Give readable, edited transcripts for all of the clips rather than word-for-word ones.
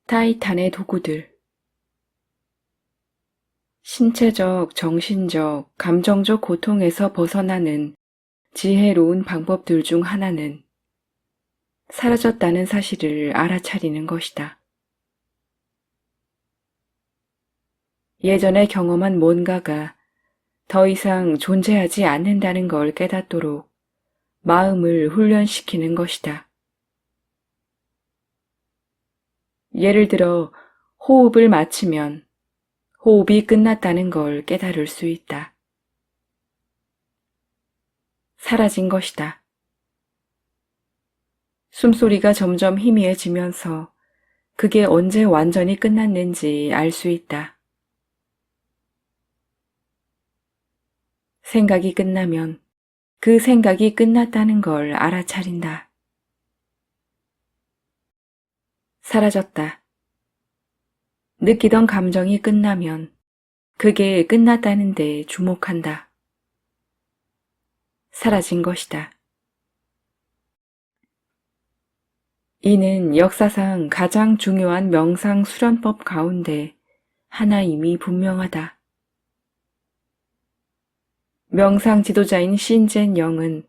타이탄의 도구들. 신체적, 정신적, 감정적 고통에서 벗어나는 지혜로운 방법들 중 하나는 사라졌다는 사실을 알아차리는 것이다. 예전에 경험한 뭔가가 더 이상 존재하지 않는다는 걸 깨닫도록 마음을 훈련시키는 것이다. 예를 들어 호흡을 마치면 호흡이 끝났다는 걸 깨달을 수 있다. 사라진 것이다. 숨소리가 점점 희미해지면서 그게 언제 완전히 끝났는지 알 수 있다. 생각이 끝나면 그 생각이 끝났다는 걸 알아차린다. 사라졌다. 느끼던 감정이 끝나면 그게 끝났다는 데 주목한다. 사라진 것이다. 이는 역사상 가장 중요한 명상 수련법 가운데 하나임이 분명하다. 명상 지도자인 신젠 영은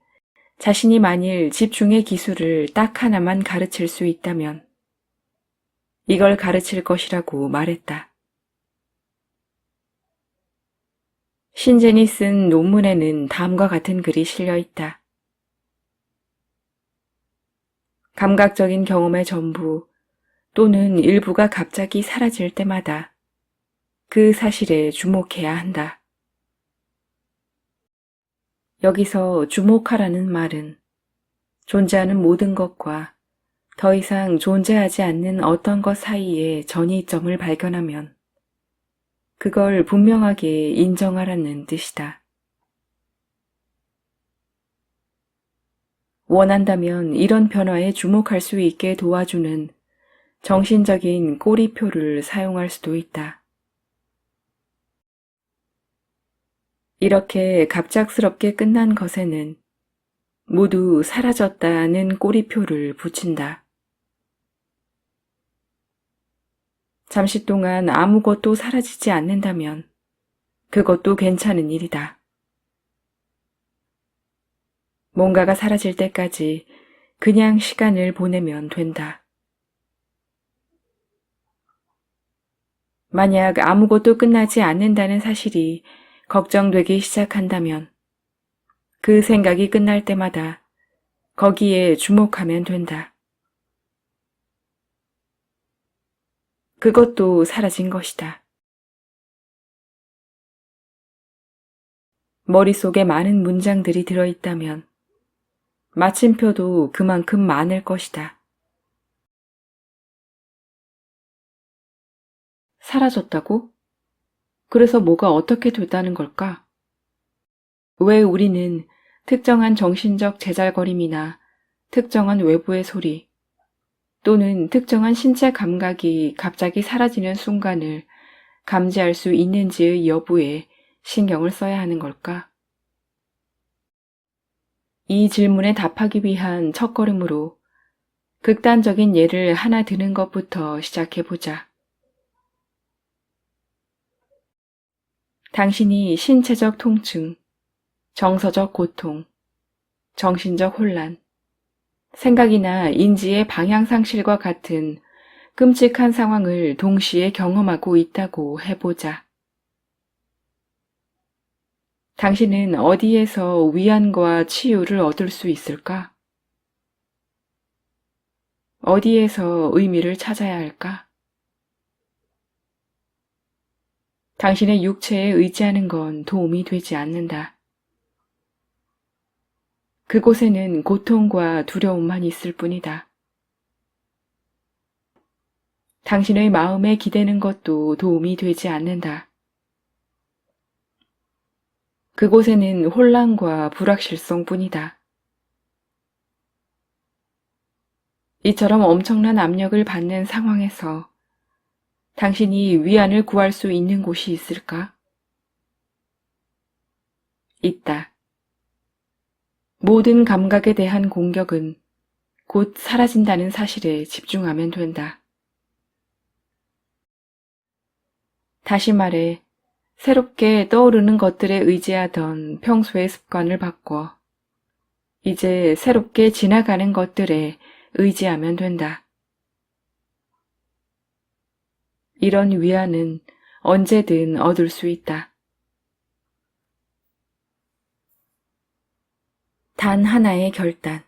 자신이 만일 집중의 기술을 딱 하나만 가르칠 수 있다면 이걸 가르칠 것이라고 말했다. 신젠이 쓴 논문에는 다음과 같은 글이 실려 있다. 감각적인 경험의 전부 또는 일부가 갑자기 사라질 때마다 그 사실에 주목해야 한다. 여기서 주목하라는 말은 존재하는 모든 것과 더 이상 존재하지 않는 어떤 것 사이에 전이점을 발견하면 그걸 분명하게 인정하라는 뜻이다. 원한다면 이런 변화에 주목할 수 있게 도와주는 정신적인 꼬리표를 사용할 수도 있다. 이렇게 갑작스럽게 끝난 것에는 모두 사라졌다는 꼬리표를 붙인다. 잠시 동안 아무것도 사라지지 않는다면 그것도 괜찮은 일이다. 뭔가가 사라질 때까지 그냥 시간을 보내면 된다. 만약 아무것도 끝나지 않는다는 사실이 걱정되기 시작한다면 그 생각이 끝날 때마다 거기에 주목하면 된다. 그것도 사라진 것이다. 머릿속에 많은 문장들이 들어있다면 마침표도 그만큼 많을 것이다. 사라졌다고? 그래서 뭐가 어떻게 됐다는 걸까? 왜 우리는 특정한 정신적 제잘거림이나 특정한 외부의 소리 또는 특정한 신체 감각이 갑자기 사라지는 순간을 감지할 수 있는지의 여부에 신경을 써야 하는 걸까? 이 질문에 답하기 위한 첫걸음으로 극단적인 예를 하나 드는 것부터 시작해보자. 당신이 신체적 통증, 정서적 고통, 정신적 혼란, 생각이나 인지의 방향상실과 같은 끔찍한 상황을 동시에 경험하고 있다고 해보자. 당신은 어디에서 위안과 치유를 얻을 수 있을까? 어디에서 의미를 찾아야 할까? 당신의 육체에 의지하는 건 도움이 되지 않는다. 그곳에는 고통과 두려움만 있을 뿐이다. 당신의 마음에 기대는 것도 도움이 되지 않는다. 그곳에는 혼란과 불확실성뿐이다. 이처럼 엄청난 압력을 받는 상황에서 당신이 위안을 구할 수 있는 곳이 있을까? 있다. 모든 감각에 대한 공격은 곧 사라진다는 사실에 집중하면 된다. 다시 말해, 새롭게 떠오르는 것들에 의지하던 평소의 습관을 바꿔 이제 새롭게 지나가는 것들에 의지하면 된다. 이런 위안은 언제든 얻을 수 있다. 단 하나의 결단.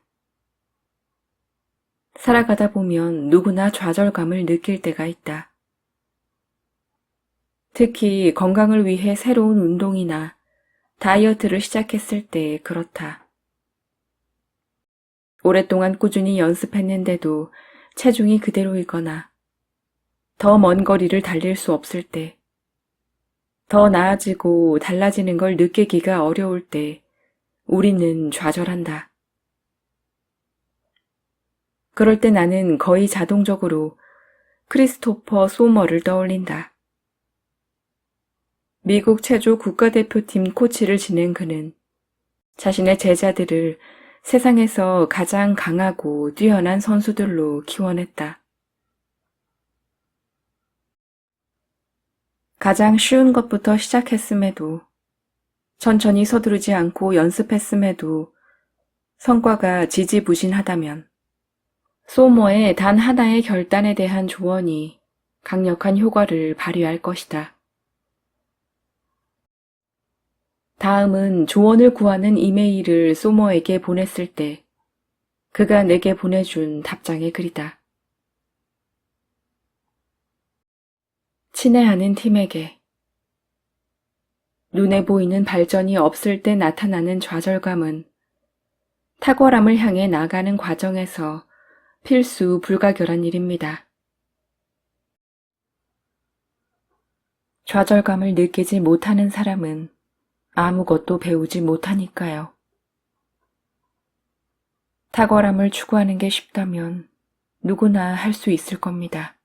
살아가다 보면 누구나 좌절감을 느낄 때가 있다. 특히 건강을 위해 새로운 운동이나 다이어트를 시작했을 때 그렇다. 오랫동안 꾸준히 연습했는데도 체중이 그대로이거나 더 먼 거리를 달릴 수 없을 때, 더 나아지고 달라지는 걸 느끼기가 어려울 때 우리는 좌절한다. 그럴 때 나는 거의 자동적으로 크리스토퍼 소머를 떠올린다. 미국 체조 국가대표팀 코치를 지낸 그는 자신의 제자들을 세상에서 가장 강하고 뛰어난 선수들로 키워냈다. 가장 쉬운 것부터 시작했음에도, 천천히 서두르지 않고 연습했음에도 성과가 지지부진하다면 소모의 단 하나의 결단에 대한 조언이 강력한 효과를 발휘할 것이다. 다음은 조언을 구하는 이메일을 소모에게 보냈을 때 그가 내게 보내준 답장의 글이다. 친애하는 팀에게 눈에 보이는 발전이 없을 때 나타나는 좌절감은 탁월함을 향해 나가는 과정에서 필수 불가결한 일입니다. 좌절감을 느끼지 못하는 사람은 아무것도 배우지 못하니까요. 탁월함을 추구하는 게 쉽다면 누구나 할 수 있을 겁니다.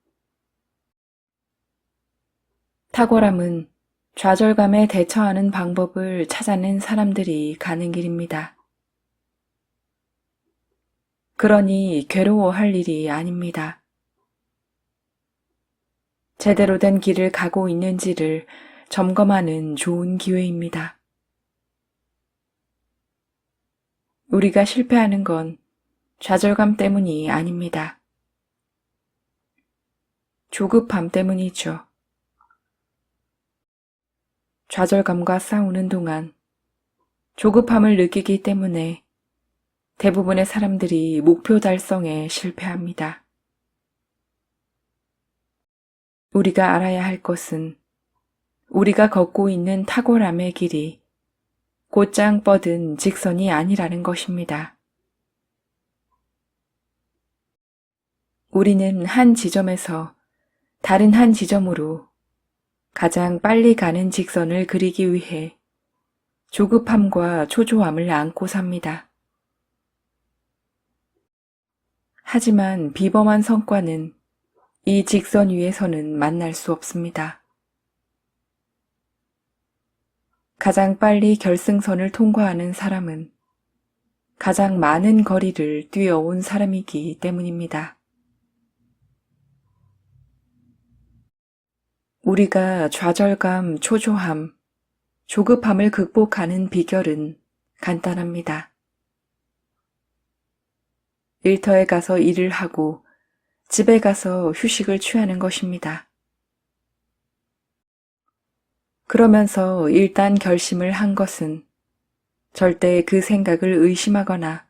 탁월함은 좌절감에 대처하는 방법을 찾아낸 사람들이 가는 길입니다. 그러니 괴로워할 일이 아닙니다. 제대로 된 길을 가고 있는지를 점검하는 좋은 기회입니다. 우리가 실패하는 건 좌절감 때문이 아닙니다. 조급함 때문이죠. 좌절감과 싸우는 동안 조급함을 느끼기 때문에 대부분의 사람들이 목표 달성에 실패합니다. 우리가 알아야 할 것은 우리가 걷고 있는 탁월함의 길이 곧장 뻗은 직선이 아니라는 것입니다. 우리는 한 지점에서 다른 한 지점으로 가장 빨리 가는 직선을 그리기 위해 조급함과 초조함을 안고 삽니다. 하지만 비범한 성과는 이 직선 위에서는 만날 수 없습니다. 가장 빨리 결승선을 통과하는 사람은 가장 많은 거리를 뛰어온 사람이기 때문입니다. 우리가 좌절감, 초조함, 조급함을 극복하는 비결은 간단합니다. 일터에 가서 일을 하고 집에 가서 휴식을 취하는 것입니다. 그러면서 일단 결심을 한 것은 절대 그 생각을 의심하거나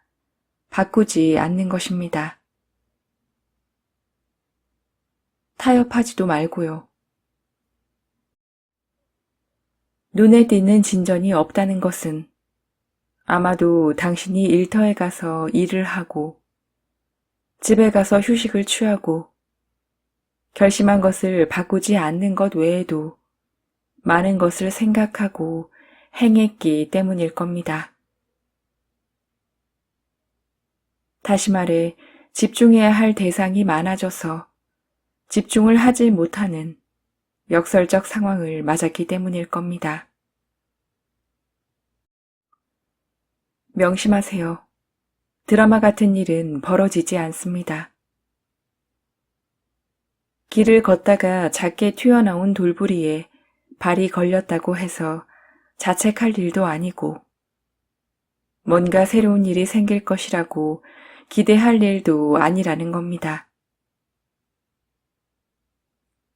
바꾸지 않는 것입니다. 타협하지도 말고요. 눈에 띄는 진전이 없다는 것은 아마도 당신이 일터에 가서 일을 하고 집에 가서 휴식을 취하고 결심한 것을 바꾸지 않는 것 외에도 많은 것을 생각하고 행했기 때문일 겁니다. 다시 말해 집중해야 할 대상이 많아져서 집중을 하지 못하는 역설적 상황을 맞았기 때문일 겁니다. 명심하세요. 드라마 같은 일은 벌어지지 않습니다. 길을 걷다가 작게 튀어나온 돌부리에 발이 걸렸다고 해서 자책할 일도 아니고 뭔가 새로운 일이 생길 것이라고 기대할 일도 아니라는 겁니다.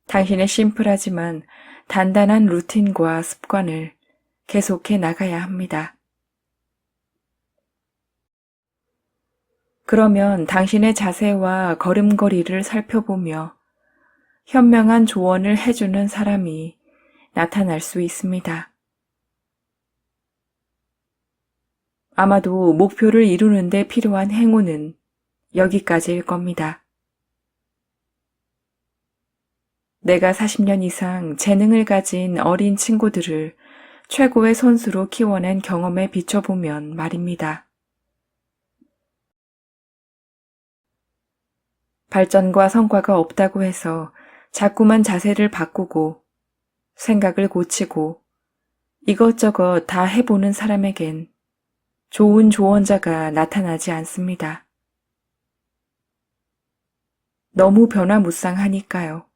당신의 심플하지만 단단한 루틴과 습관을 계속해 나가야 합니다. 그러면 당신의 자세와 걸음걸이를 살펴보며 현명한 조언을 해주는 사람이 나타날 수 있습니다. 아마도 목표를 이루는 데 필요한 행운은 여기까지일 겁니다. 내가 40년 이상 재능을 가진 어린 친구들을 최고의 선수로 키워낸 경험에 비춰보면 말입니다. 발전과 성과가 없다고 해서 자꾸만 자세를 바꾸고 생각을 고치고 이것저것 다 해보는 사람에겐 좋은 조언자가 나타나지 않습니다. 너무 변화무쌍하니까요.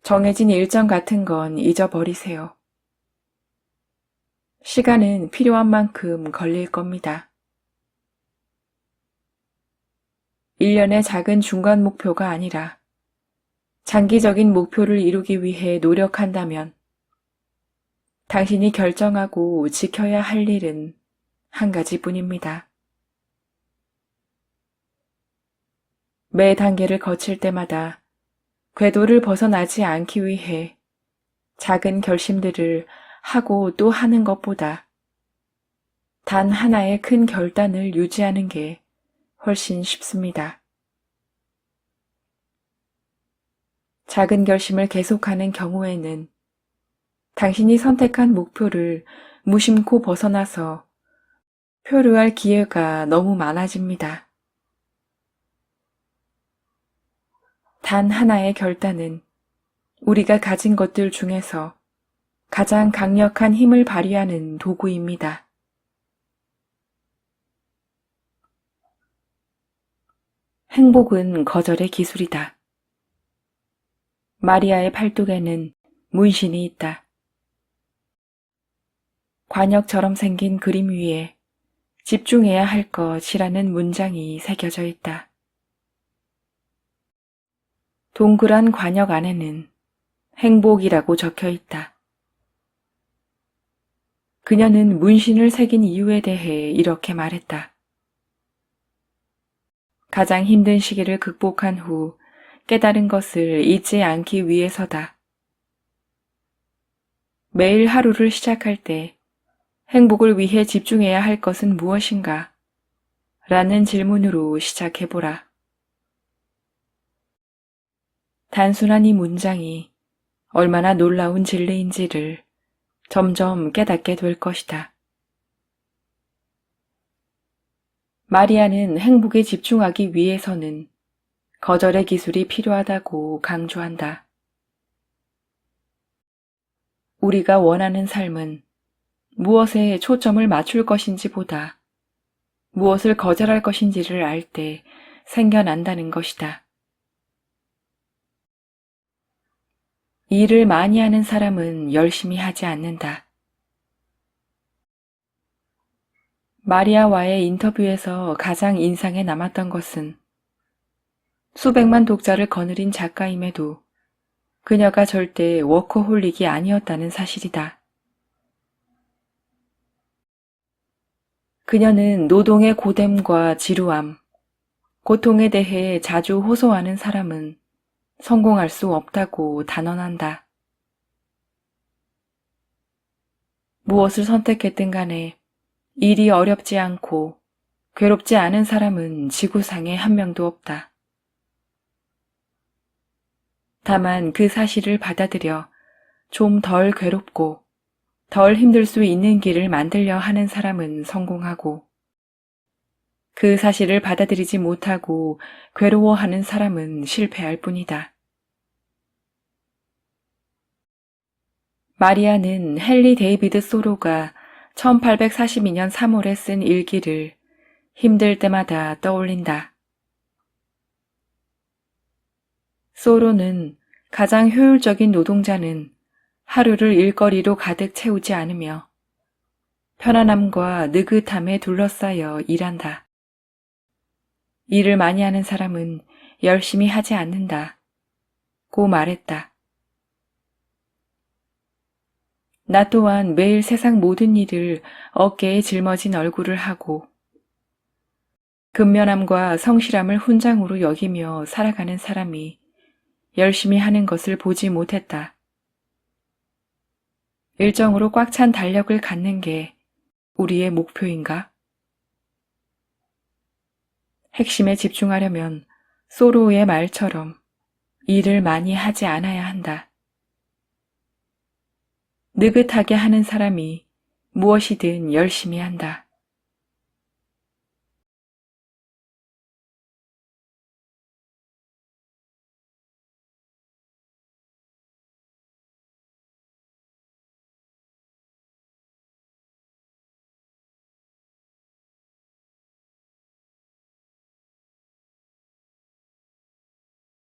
정해진 일정 같은 건 잊어버리세요. 시간은 필요한 만큼 걸릴 겁니다. 1년의 작은 중간 목표가 아니라 장기적인 목표를 이루기 위해 노력한다면 당신이 결정하고 지켜야 할 일은 한 가지뿐입니다. 매 단계를 거칠 때마다 궤도를 벗어나지 않기 위해 작은 결심들을 하고 또 하는 것보다 단 하나의 큰 결단을 유지하는 게 훨씬 쉽습니다. 작은 결심을 계속하는 경우에는 당신이 선택한 목표를 무심코 벗어나서 표류할 기회가 너무 많아집니다. 단 하나의 결단은 우리가 가진 것들 중에서 가장 강력한 힘을 발휘하는 도구입니다. 행복은 거절의 기술이다. 마리아의 팔뚝에는 문신이 있다. 관역처럼 생긴 그림 위에 집중해야 할 것이라는 문장이 새겨져 있다. 동그란 관역 안에는 행복이라고 적혀 있다. 그녀는 문신을 새긴 이유에 대해 이렇게 말했다. 가장 힘든 시기를 극복한 후 깨달은 것을 잊지 않기 위해서다. 매일 하루를 시작할 때 행복을 위해 집중해야 할 것은 무엇인가? 라는 질문으로 시작해보라. 단순한 이 문장이 얼마나 놀라운 진리인지를 점점 깨닫게 될 것이다. 마리아는 행복에 집중하기 위해서는 거절의 기술이 필요하다고 강조한다. 우리가 원하는 삶은 무엇에 초점을 맞출 것인지보다 무엇을 거절할 것인지를 알 때 생겨난다는 것이다. 일을 많이 하는 사람은 열심히 하지 않는다. 마리아와의 인터뷰에서 가장 인상에 남았던 것은 수백만 독자를 거느린 작가임에도 그녀가 절대 워커홀릭이 아니었다는 사실이다. 그녀는 노동의 고됨과 지루함, 고통에 대해 자주 호소하는 사람은 성공할 수 없다고 단언한다. 무엇을 선택했든 간에 일이 어렵지 않고 괴롭지 않은 사람은 지구상에 한 명도 없다. 다만 그 사실을 받아들여 좀 덜 괴롭고 덜 힘들 수 있는 길을 만들려 하는 사람은 성공하고 그 사실을 받아들이지 못하고 괴로워하는 사람은 실패할 뿐이다. 마리아는 헨리 데이비드 소로가 1842년 3월에 쓴 일기를 힘들 때마다 떠올린다. 소로는 가장 효율적인 노동자는 하루를 일거리로 가득 채우지 않으며 편안함과 느긋함에 둘러싸여 일한다. 일을 많이 하는 사람은 열심히 하지 않는다. 고 말했다. 나 또한 매일 세상 모든 일을 어깨에 짊어진 얼굴을 하고 근면함과 성실함을 훈장으로 여기며 살아가는 사람이 열심히 하는 것을 보지 못했다. 일정으로 꽉 찬 달력을 갖는 게 우리의 목표인가? 핵심에 집중하려면 소로우의 말처럼 일을 많이 하지 않아야 한다. 느긋하게 하는 사람이 무엇이든 열심히 한다.